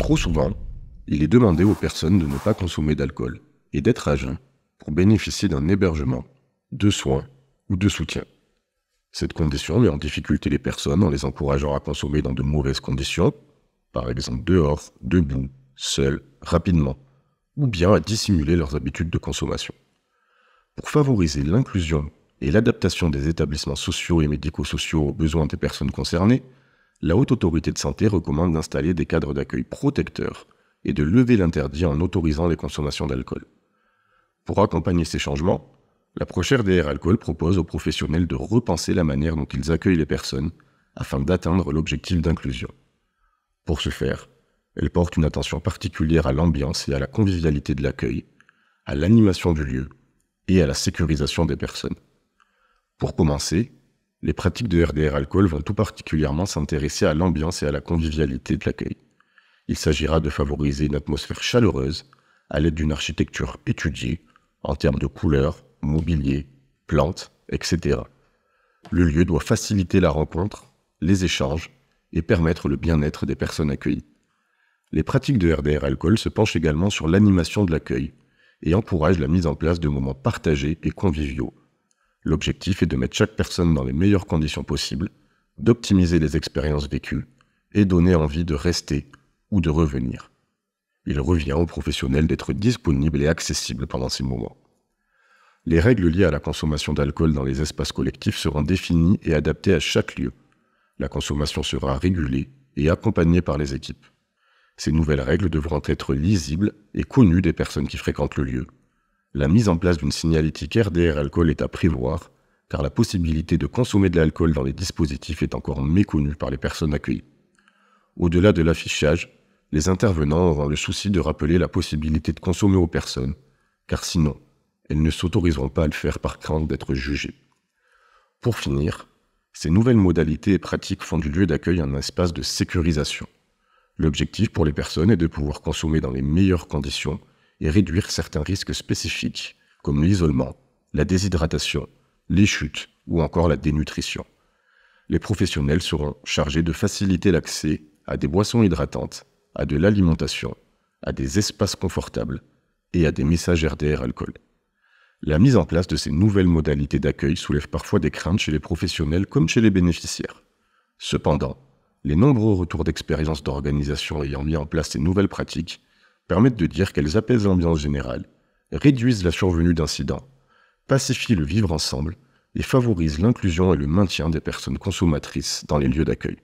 Trop souvent, il est demandé aux personnes de ne pas consommer d'alcool et d'être à jeun pour bénéficier d'un hébergement, de soins ou de soutien. Cette condition met en difficulté les personnes en les encourageant à consommer dans de mauvaises conditions, par exemple dehors, debout, seuls, rapidement, ou bien à dissimuler leurs habitudes de consommation. Pour favoriser l'inclusion et l'adaptation des établissements sociaux et médico-sociaux aux besoins des personnes concernées, la Haute Autorité de Santé recommande d'installer des cadres d'accueil protecteurs et de lever l'interdit en autorisant les consommations d'alcool. Pour accompagner ces changements, l'approche RDR Alcool propose aux professionnels de repenser la manière dont ils accueillent les personnes afin d'atteindre l'objectif d'inclusion. Pour ce faire, elle porte une attention particulière à l'ambiance et à la convivialité de l'accueil, à l'animation du lieu et à la sécurisation des personnes. Pour commencer, les pratiques de RDR Alcool vont tout particulièrement s'intéresser à l'ambiance et à la convivialité de l'accueil. Il s'agira de favoriser une atmosphère chaleureuse à l'aide d'une architecture étudiée en termes de couleurs, mobilier, plantes, etc. Le lieu doit faciliter la rencontre, les échanges et permettre le bien-être des personnes accueillies. Les pratiques de RDR Alcool se penchent également sur l'animation de l'accueil et encouragent la mise en place de moments partagés et conviviaux. L'objectif est de mettre chaque personne dans les meilleures conditions possibles, d'optimiser les expériences vécues et donner envie de rester ou de revenir. Il revient aux professionnels d'être disponibles et accessibles pendant ces moments. Les règles liées à la consommation d'alcool dans les espaces collectifs seront définies et adaptées à chaque lieu. La consommation sera régulée et accompagnée par les équipes. Ces nouvelles règles devront être lisibles et connues des personnes qui fréquentent le lieu. La mise en place d'une signalétique RDR Alcool est à prévoir, car la possibilité de consommer de l'alcool dans les dispositifs est encore méconnue par les personnes accueillies. Au-delà de l'affichage, les intervenants auront le souci de rappeler la possibilité de consommer aux personnes, car sinon, elles ne s'autoriseront pas à le faire par crainte d'être jugées. Pour finir, ces nouvelles modalités et pratiques font du lieu d'accueil un espace de sécurisation. L'objectif pour les personnes est de pouvoir consommer dans les meilleures conditions et réduire certains risques spécifiques, comme l'isolement, la déshydratation, les chutes ou encore la dénutrition. Les professionnels seront chargés de faciliter l'accès à des boissons hydratantes, à de l'alimentation, à des espaces confortables et à des messages RDR Alcool. La mise en place de ces nouvelles modalités d'accueil soulève parfois des craintes chez les professionnels comme chez les bénéficiaires. Cependant, les nombreux retours d'expériences d'organisations ayant mis en place ces nouvelles pratiques permettent de dire qu'elles apaisent l'ambiance générale, réduisent la survenue d'incidents, pacifient le vivre ensemble et favorisent l'inclusion et le maintien des personnes consommatrices dans les lieux d'accueil.